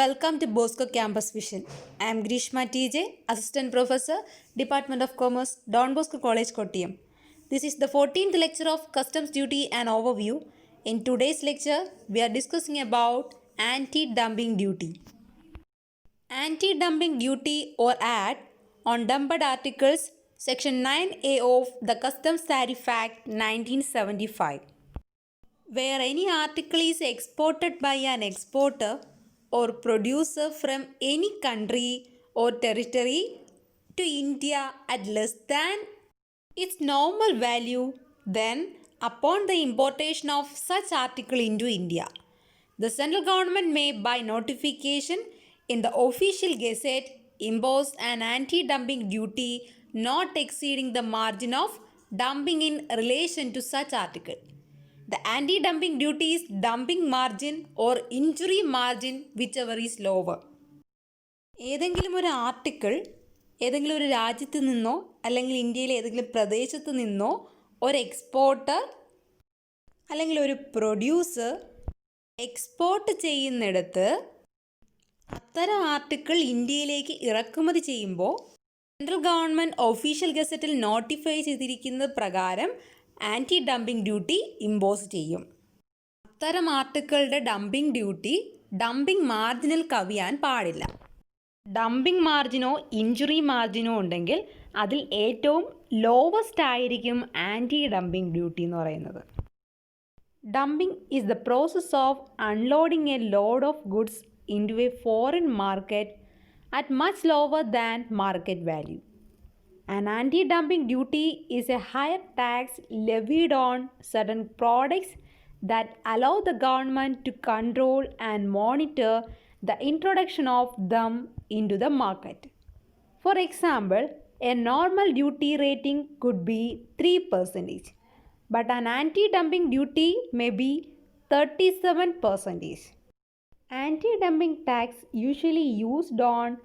Welcome to Bosco Campus Vision. I am Grishma TJ, Assistant Professor, Department of Commerce, Don Bosco College, Kottayam. This is the 14th lecture of Customs Duty and Overview. In today's lecture, we are discussing about Anti-Dumping Duty. Anti-Dumping Duty or Act on Dumped Articles, Section 9A of the Customs Tariff Act 1975. Where any article is exported by an exporter or producer from any country or territory to India at less than its normal value, then upon the importation of such article into India, the central government may by notification in the official gazette impose an anti-dumping duty not exceeding the margin of dumping in relation to such article. The anti-dumping duty is dumping margin or injury margin whichever is lower. ഏതെങ്കിലും ഒരു article ഏതെങ്കിലും ഒരു രാജ്യത്ത് നിന്നോ അല്ലെങ്കിൽ ഇന്ത്യയിലെ ഏതെങ്കിലും പ്രദേശത്ത് നിന്നോ ഒരു എക്സ്പോർട്ടർ അല്ലെങ്കിൽ ഒരു പ്രൊഡ്യൂസർ എക്സ്പോർട്ട് ചെയ്യുന്നിടത്ത് അത്തരം ആർട്ടിക്കിൾ ഇന്ത്യയിലേക്ക് ഇറക്കുമതി ചെയ്യുമ്പോൾ സെൻട്രൽ ഗവൺമെൻറ് ഒഫീഷ്യൽ ഗസറ്റിൽ നോട്ടിഫൈ ചെയ്തിരിക്കുന്ന പ്രകാരം ആൻറ്റി ഡംപിംഗ് ഡ്യൂട്ടി ഇമ്പോസ് ചെയ്യും. അത്തരം ആർട്ടിക്കിളുടെ ഡംപിംഗ് ഡ്യൂട്ടി ഡംപിംഗ് മാർജിനിൽ കവിയാൻ പാടില്ല. ഡംപിംഗ് മാർജിനോ ഇഞ്ചുറി മാർജിനോ ഉണ്ടെങ്കിൽ അതിൽ ഏറ്റവും ലോവസ്റ്റ് ആയിരിക്കും ആൻറ്റി ഡംപിംഗ് ഡ്യൂട്ടി എന്ന് പറയുന്നത്. Dumping is the process of unloading a load of goods into a foreign market at much lower than market value. An anti-dumping duty is a higher tax levied on certain products that allow the government to control and monitor the introduction of them into the market. For example, a normal duty rating could be 3%, but an anti-dumping duty may be 37%. Anti-dumping tax usually used on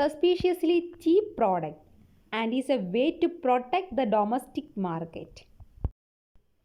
suspiciously cheap products and is a way to protect the domestic market.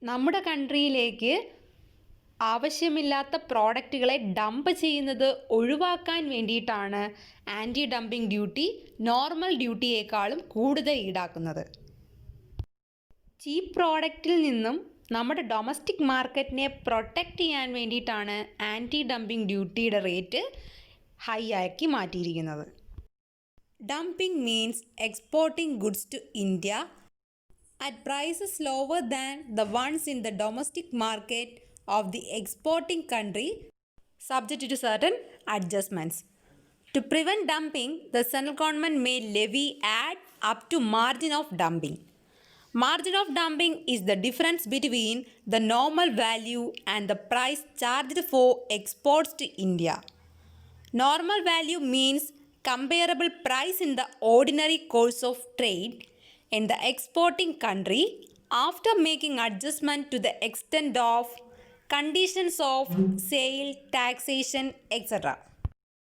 നമ്മുടെ കൺട്രിയിലേക്ക് ആവശ്യമില്ലാത്ത പ്രോഡക്റ്റുകളെ dump ചെയ്യുന്നത് ഒഴിവാക്കാൻ വേണ്ടിയിട്ടാണ് anti dumping duty normal ഡ്യൂട്ടിയേക്കാളും കൂടുതൽ ഈടാക്കുന്നത്. ചീപ്പ് പ്രോഡക്റ്റിൽ നിന്നും നമ്മുടെ domestic മാർക്കറ്റിനെ പ്രൊട്ടക്റ്റ് ചെയ്യാൻ വേണ്ടിയിട്ടാണ് ആൻറ്റി ഡംപിംഗ് ഡ്യൂട്ടിയുടെ റേറ്റ് ഹൈ ആക്കി മാറ്റിയിരിക്കുന്നത്. Dumping means exporting goods to India at prices lower than the ones in the domestic market of the exporting country, subject to certain adjustments. To prevent dumping, the central government may levy add up to margin of dumping. Margin of dumping is the difference between the normal value and the price charged for exports to India. Normal value means comparable price in the ordinary course of trade in the exporting country after making adjustment to the extent of conditions of sale, taxation, etc.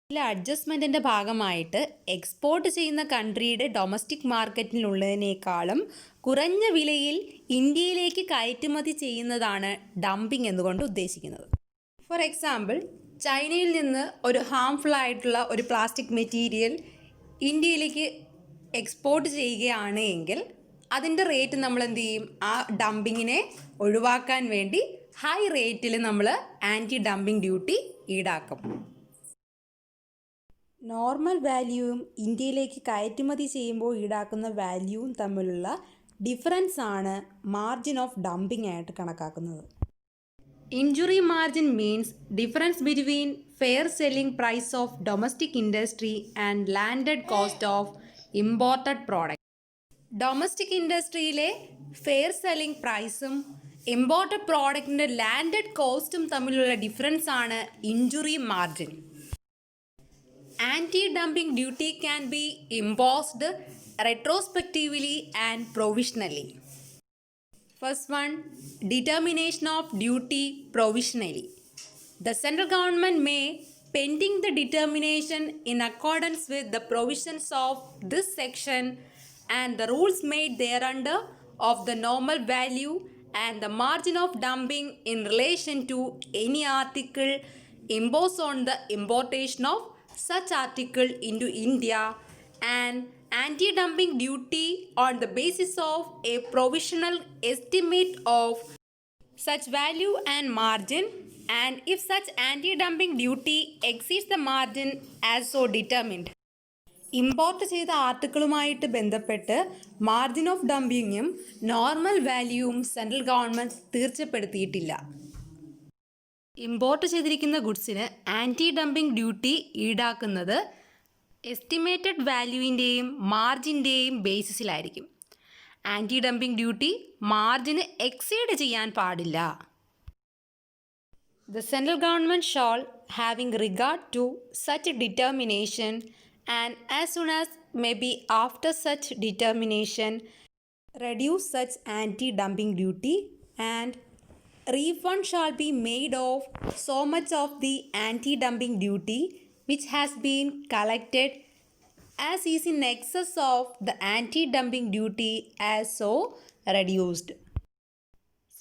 ഇതിലെ അഡ്ജസ്റ്റ്മെൻറ്റിൻ്റെ ഭാഗമായിട്ട് export ചെയ്യുന്ന കൺട്രിയുടെ domestic മാർക്കറ്റിലുള്ളതിനേക്കാളും കുറഞ്ഞ വിലയിൽ ഇന്ത്യയിലേക്ക് കയറ്റുമതി ചെയ്യുന്നതാണ് dumping എന്നുകൊണ്ട് ഉദ്ദേശിക്കുന്നത്. ഫോർ എക്സാമ്പിൾ, ചൈനയിൽ നിന്ന് ഒരു ഹാംഫുൾ ആയിട്ടുള്ള ഒരു പ്ലാസ്റ്റിക് മെറ്റീരിയൽ ഇന്ത്യയിലേക്ക് എക്സ്പോർട്ട് ചെയ്യുകയാണ് എങ്കിൽ അതിൻ്റെ റേറ്റ് നമ്മൾ എന്ത് ചെയ്യും? ആ ഡംപിങ്ങിനെ ഒഴിവാക്കാൻ വേണ്ടി ഹൈ റേറ്റിൽ നമ്മൾ ആൻറ്റി ഡംപിംഗ് ഡ്യൂട്ടി ഈടാക്കും. നോർമൽ വാല്യൂവും ഇന്ത്യയിലേക്ക് കയറ്റുമതി ചെയ്യുമ്പോൾ ഈടാക്കുന്ന വാല്യൂവും തമ്മിലുള്ള ഡിഫറൻസ് ആണ് മാർജിൻ ഓഫ് ഡംപിംഗ് ആയിട്ട് കണക്കാക്കുന്നത്. Injury margin means difference between fair selling price of domestic industry and landed cost of imported product. Domestic ഇൻഡസ്ട്രിയിലെ ഫെയർ സെല്ലിംഗ് പ്രൈസും ഇമ്പോർട്ടഡ് പ്രോഡക്റ്റിൻ്റെ ലാൻഡഡ് കോസ്റ്റും തമ്മിലുള്ള ഡിഫറൻസ് ആണ് injury margin. Anti dumping duty can be imposed retrospectively and provisionally. First one, determination of duty provisionally. The central government may, pending the determination in accordance with the provisions of this section and the rules made thereunder of the normal value and the margin of dumping in relation to any article impose on the importation of such article into India an anti-dumping duty on the basis of a provisional estimate of such value and margin, and if such anti-dumping duty exceeds the margin as so determined. ഇമ്പോർട്ട് ചെയ്ത ആർട്ടിക്കിളുമായിട്ട് ബന്ധപ്പെട്ട് margin of ഡംപിങ്ങും normal വാല്യൂവും central government തീർച്ചപ്പെടുത്തിയിട്ടില്ല. ഇമ്പോർട്ട് ചെയ്തിരിക്കുന്ന ഗുഡ്സിന് ആൻറ്റി ഡംപിങ് ഡ്യൂട്ടി ഈടാക്കുന്നത് എസ്റ്റിമേറ്റഡ് വാല്യൂവിൻ്റെയും മാർജിൻ്റെയും ബേസിസിലായിരിക്കും. ആൻറ്റി ഡംപിങ് ഡ്യൂട്ടി മാർജിന് എക്സീഡ് ചെയ്യാൻ പാടില്ല. The central government shall, having regard to such determination, and as soon as may be after such determination, reduce such anti-dumping duty, and refund shall be made of so much of the anti-dumping duty which has been collected as is in excess of the anti-dumping duty as so reduced.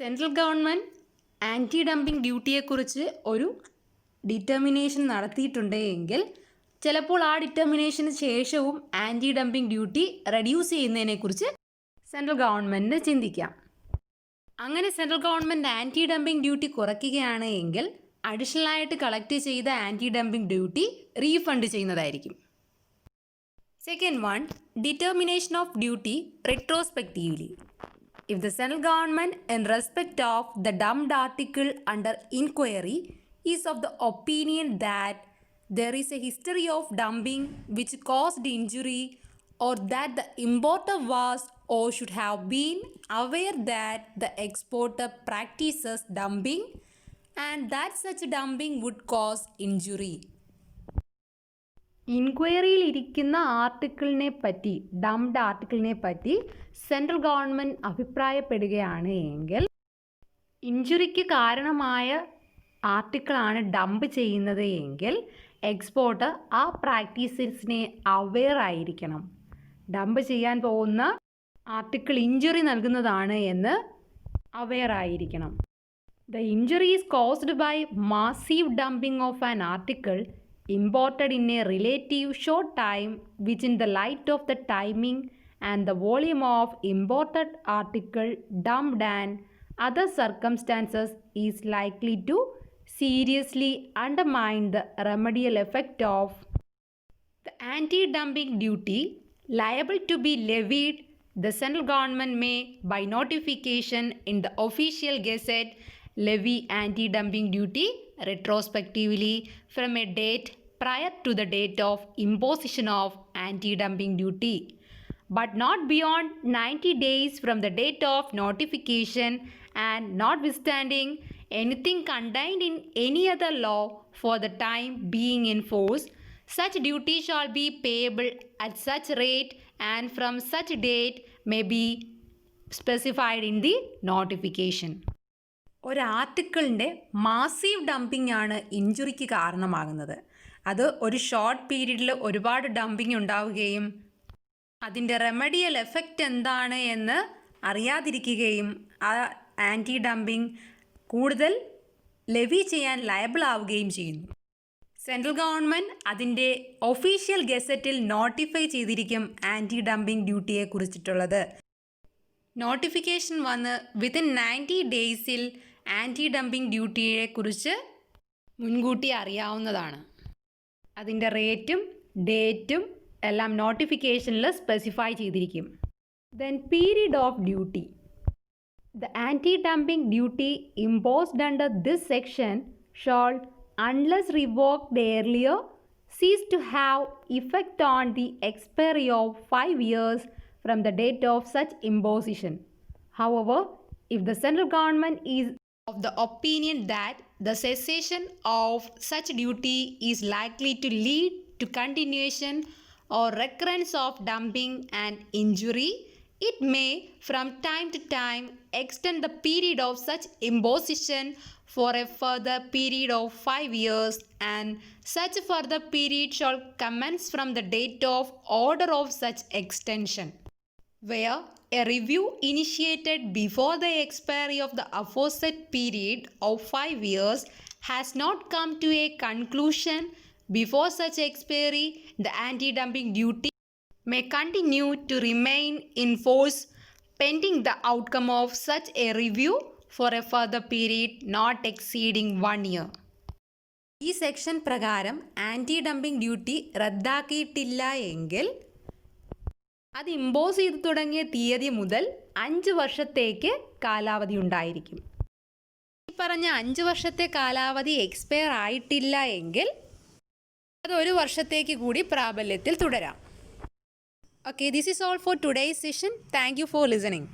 Central government anti dumping ഡ്യൂട്ടിയെക്കുറിച്ച് ഒരു determination നടത്തിയിട്ടുണ്ട് എങ്കിൽ ചിലപ്പോൾ ആ ഡിറ്റർമിനേഷന് ശേഷവും anti dumping duty reduce ചെയ്യുന്നതിനെക്കുറിച്ച് central ഗവൺമെൻറ്റിന് ചിന്തിക്കാം. അങ്ങനെ central government anti dumping duty കുറയ്ക്കുകയാണ് എങ്കിൽ അഡീഷണലായിട്ട് കളക്ട് ചെയ്ത ആൻറ്റി ഡംപിങ് ഡ്യൂട്ടി റീഫണ്ട് ചെയ്യുന്നതായിരിക്കും. Second one, determination of duty retrospectively. If the central government in respect of the dumped article under inquiry is of the opinion that there is a history of dumping which caused injury, or that the importer was or should have been aware that the exporter practices dumping and that such dumping would cause injury. ഇൻക്വയറിയിൽ ഇരിക്കുന്ന ആർട്ടിക്കിളിനെ പറ്റി, dumped ആർട്ടിക്കിളിനെ പറ്റി central government അഭിപ്രായപ്പെടുകയാണ് എങ്കിൽ ഇഞ്ചുറിക്ക് കാരണമായ ആർട്ടിക്കിളാണ് dump ചെയ്യുന്നത് എങ്കിൽ exporter ആ പ്രാക്ടീസസിനെ aware ആയിരിക്കണം. Dump ചെയ്യാൻ പോകുന്ന ആർട്ടിക്കിൾ ഇഞ്ചുറി നൽകുന്നതാണ് എന്ന് അവെയർ ആയിരിക്കണം. The injury is caused by massive dumping of an article imported in a relative short time, which in the light of the timing and the volume of imported article dumped and other circumstances is likely to seriously undermine the remedial effect of the anti-dumping duty liable to be levied. The central government may, by notification in the official gazette, levy anti-dumping duty retrospectively from a date prior to the date of imposition of anti-dumping duty, but not beyond 90 days from the date of notification, and notwithstanding anything contained in any other law for the time being in force, such duty shall be payable at such rate and from such date may be specified in the notification. ഒരു ആർട്ടിക്കിളിൻ്റെ massive dumping ആണ് ഇഞ്ചുറിക്ക് കാരണമാകുന്നത്. അത് ഒരു short പീരീഡിൽ ഒരുപാട് dumping ഉണ്ടാവുകയും അതിൻ്റെ remedial effect എന്താണ് എന്ന് അറിയാതിരിക്കുകയും ആ ആൻറ്റി ഡംപിങ് കൂടുതൽ ലെവി ചെയ്യാൻ ലയബിൾ ആവുകയും ചെയ്യുന്നു. സെൻട്രൽ ഗവൺമെൻറ് അതിൻ്റെ ഒഫീഷ്യൽ ഗസറ്റിൽ നോട്ടിഫൈ ചെയ്തിരിക്കും ആൻറ്റി ഡംപിങ് ഡ്യൂട്ടിയെ കുറിച്ചിട്ടുള്ളത്. നോട്ടിഫിക്കേഷൻ വന്ന് വിത്തിൻ 90 ഡേയ്സിൽ ആൻറ്റി ഡംപിങ് ഡ്യൂട്ടിയെ കുറിച്ച് മുൻകൂട്ടി അറിയാവുന്നതാണ്. അതിൻ്റെ റേറ്റും ഡേറ്റും എല്ലാം നോട്ടിഫിക്കേഷനിൽ സ്പെസിഫൈ ചെയ്തിരിക്കും. Then period of duty. The anti dumping duty imposed under this section shall, unless revoked earlier, cease to have effect on the expiry of 5 years from the date of such imposition. However, if the central government is of the opinion that the cessation of such duty is likely to lead to continuation or recurrence of dumping and injury, it may from time to time extend the period of such imposition for a further period of 5 years, and such further period shall commence from the date of order of such extension. Where a review initiated before the expiry of the aforesaid period of 5 years has not come to a conclusion Before such expiry, the anti-dumping duty may continue to remain in force pending the outcome of such a review for a further period not exceeding 1 year. ഈ section പ്രകാരം anti dumping duty റദ്ദാക്കിയിട്ടില്ല എങ്കിൽ അത് impose ചെയ്തു തുടങ്ങിയ തീയതി മുതൽ 5 വർഷത്തേക്ക് കാലാവധി ഉണ്ടായിരിക്കും. ഈ പറഞ്ഞ 5 വർഷത്തെ കാലാവധി എക്സ്പയർ ആയിട്ടില്ല എങ്കിൽ അത് 1 വർഷത്തേക്ക് കൂടി പ്രാബല്യത്തിൽ തുടരാം. Okay, this is all for today's session. Thank you for listening.